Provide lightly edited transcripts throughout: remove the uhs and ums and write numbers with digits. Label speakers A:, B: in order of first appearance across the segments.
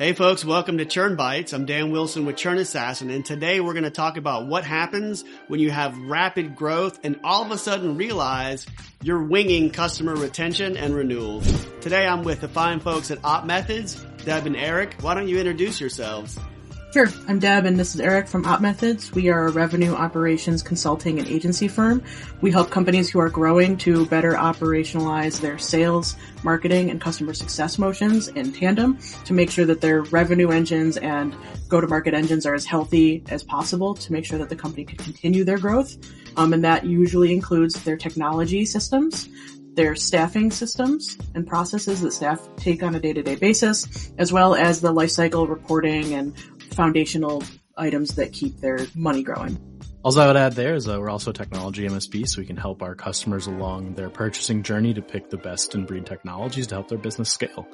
A: Hey folks, welcome to Churn Bites. I'm Dan Wilson with Churn Assassin, and today we're going to talk about what happens when you have rapid growth and all of a sudden realize you're winging customer retention and renewals. Today I'm with the fine folks at OpMethods, Deb and Eric. Why don't you introduce yourselves?
B: Sure. I'm Deb and this is Eric from OpMethods. We are a revenue operations consulting and agency firm. We help companies who are growing to better operationalize their sales, marketing, and customer success motions in tandem to make sure that their revenue engines and go-to-market engines are as healthy as possible to make sure that the company can continue their growth. And that usually includes their technology systems, their staffing systems and processes that staff take on a day-to-day basis, as well as the lifecycle reporting and foundational items that keep their money growing.
C: All I would add there is we're also a technology MSP, so we can help our customers along their purchasing journey to pick the best in breed technologies to help their business scale.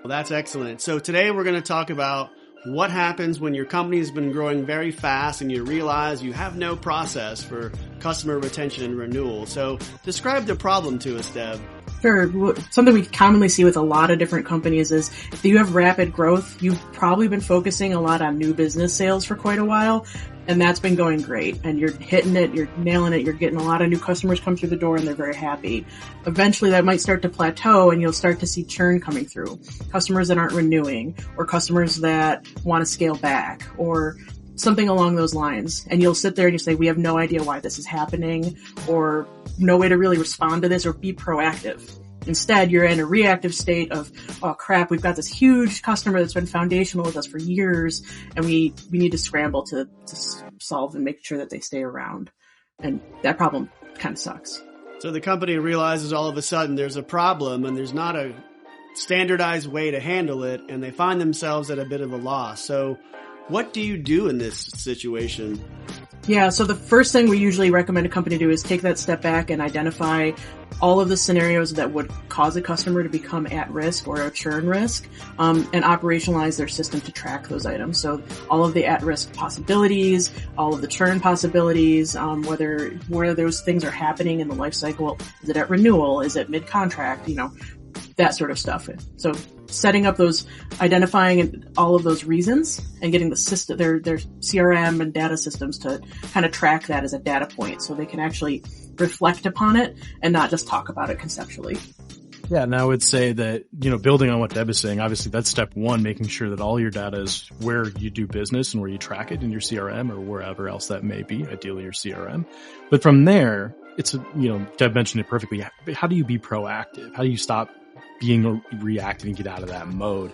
A: Well, that's excellent. So today we're going to talk about what happens when your company has been growing very fast and you realize you have no process for customer retention and renewal. So describe the problem to us, Deb.
B: Sure. Something we commonly see with a lot of different companies is if you have rapid growth, you've probably been focusing a lot on new business sales for quite a while, and that's been going great. And you're hitting it, you're nailing it, you're getting a lot of new customers come through the door and they're very happy. Eventually that might start to plateau and you'll start to see churn coming through. Customers that aren't renewing or customers that want to scale back or something along those lines. And you'll sit there and you say, we have no idea why this is happening or no way to really respond to this or be proactive. Instead, you're in a reactive state of, oh crap, we've got this huge customer that's been foundational with us for years and we need to scramble to solve and make sure that they stay around. And that problem kind of sucks.
A: So the company realizes all of a sudden there's a problem and there's not a standardized way to handle it and they find themselves at a bit of a loss. So what do you do in this situation?
B: Yeah, so the first thing we usually recommend a company do is take that step back and identify all of the scenarios that would cause a customer to become at risk or a churn risk, and operationalize their system to track those items. So all of the at-risk possibilities, all of the churn possibilities, where those things are happening in the life cycle. Is it at renewal? Is it mid-contract? That sort of stuff. So setting up those, identifying all of those reasons and getting the system, their CRM and data systems to kind of track that as a data point so they can actually reflect upon it and not just talk about it conceptually.
C: Yeah, and I would say that, building on what Deb is saying, obviously that's step one, making sure that all your data is where you do business and where you track it in your CRM or wherever else that may be, ideally your CRM. But from there, it's, Deb mentioned it perfectly. How do you be proactive? How do you stop being reactive and get out of that mode?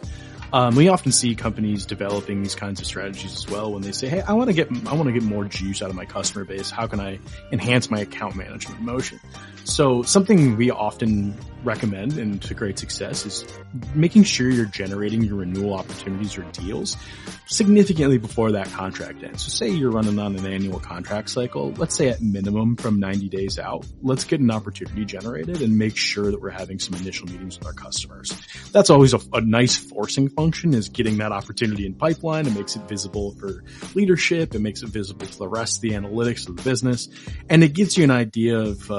C: We often see companies developing these kinds of strategies as well when they say, hey, I want to get more juice out of my customer base. How can I enhance my account management motion? So something we often recommend and to great success is making sure you're generating your renewal opportunities or deals significantly before that contract ends. So say you're running on an annual contract cycle, let's say at minimum from 90 days out, let's get an opportunity generated and make sure that we're having some initial meetings with our customers. That's always a nice forcing function, is getting that opportunity in pipeline. It makes it visible for leadership. It makes it visible to the rest of the analytics of the business. And it gives you an idea of,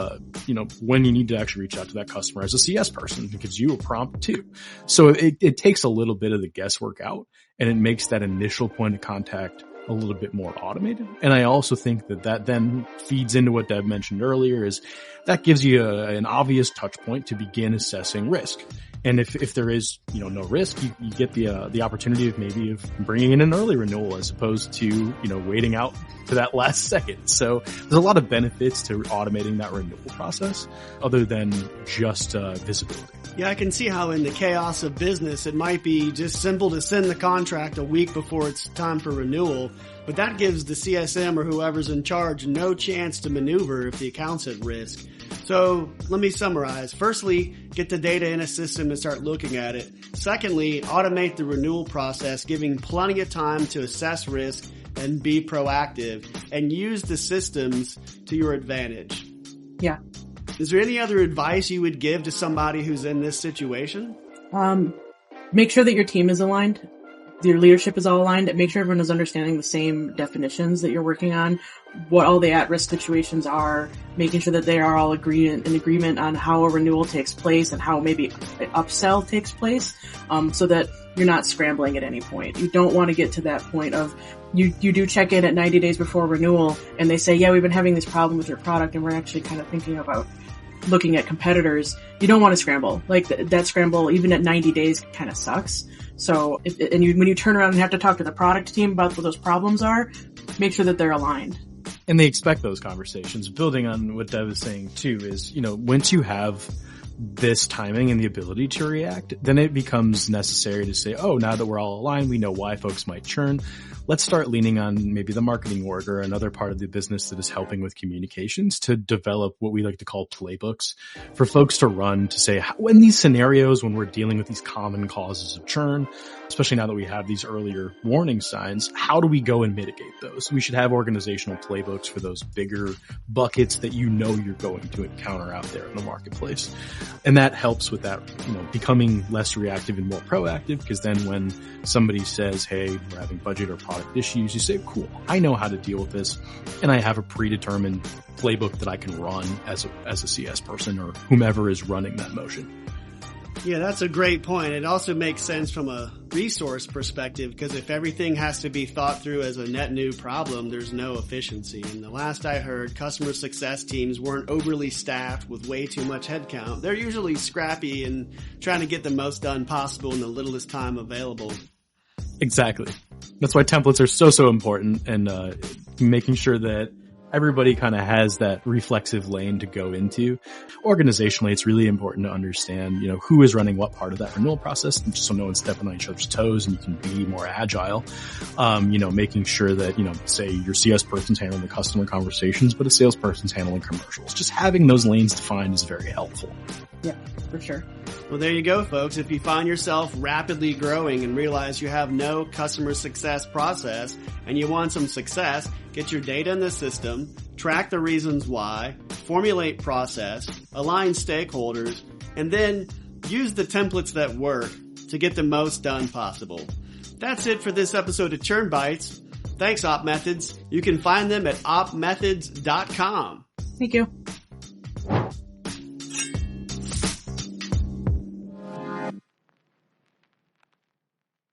C: when you need to actually reach out to that customer as a CS person. It gives you a prompt too. So it takes a little bit of the guesswork out and it makes that initial point of contact a little bit more automated. And I also think that then feeds into what Deb mentioned earlier, is that gives you an obvious touch point to begin assessing risk. And if there is, no risk, you get the opportunity of bringing in an early renewal as opposed to, waiting out to that last second. So there's a lot of benefits to automating that renewal process other than just visibility.
A: Yeah, I can see how in the chaos of business, it might be just simple to send the contract a week before it's time for renewal, but that gives the CSM or whoever's in charge no chance to maneuver if the account's at risk. So let me summarize. Firstly, get the data in a system and start looking at it. Secondly, automate the renewal process, giving plenty of time to assess risk and be proactive, and use the systems to your advantage.
B: Yeah.
A: Is there any other advice you would give to somebody who's in this situation?
B: Make sure that your team is aligned. your leadership is all aligned, make sure everyone is understanding the same definitions that you're working on, what all the at-risk situations are, making sure that they are all in agreement on how a renewal takes place and how maybe an upsell takes place, so that you're not scrambling at any point. You don't want to get to that point of you do check in at 90 days before renewal and they say, yeah, we've been having this problem with your product and we're actually kind of thinking about looking at competitors. You don't want to scramble. Like that scramble, even at 90 days, kind of sucks. So, when you turn around and have to talk to the product team about what those problems are, make sure that they're aligned.
C: And they expect those conversations. Building on what Deb is saying too is, once you have this timing and the ability to react, then it becomes necessary to say, oh, now that we're all aligned, we know why folks might churn. Let's start leaning on maybe the marketing org or another part of the business that is helping with communications to develop what we like to call playbooks for folks to run to say, when these scenarios, when we're dealing with these common causes of churn, especially now that we have these earlier warning signs, how do we go and mitigate those? We should have organizational playbooks for those bigger buckets that you're going to encounter out there in the marketplace. And that helps with that, becoming less reactive and more proactive, because then when somebody says, hey, we're having budget or product issues, you say, cool, I know how to deal with this, and I have a predetermined playbook that I can run as a CS person or whomever is running that motion.
A: Yeah, that's a great point. It also makes sense from a resource perspective, because if everything has to be thought through as a net new problem, there's no efficiency. And the last I heard, customer success teams weren't overly staffed with way too much headcount. They're usually scrappy and trying to get the most done possible in the littlest time available.
C: Exactly. That's why templates are so important, and making sure that everybody kind of has that reflexive lane to go into. Organizationally, it's really important to understand, who is running what part of that renewal process, just so no one's stepping on each other's toes and you can be more agile. Making sure that, say your CS person's handling the customer conversations, but a salesperson's handling commercials. Just having those lanes defined is very helpful.
B: Yeah, for sure.
A: Well, there you go, folks. If you find yourself rapidly growing and realize you have no customer success process and you want some success, get your data in the system, track the reasons why, formulate process, align stakeholders, and then use the templates that work to get the most done possible. That's it for this episode of Churn Bites. Thanks, OpMethods. You can find them at opmethods.com.
B: Thank you.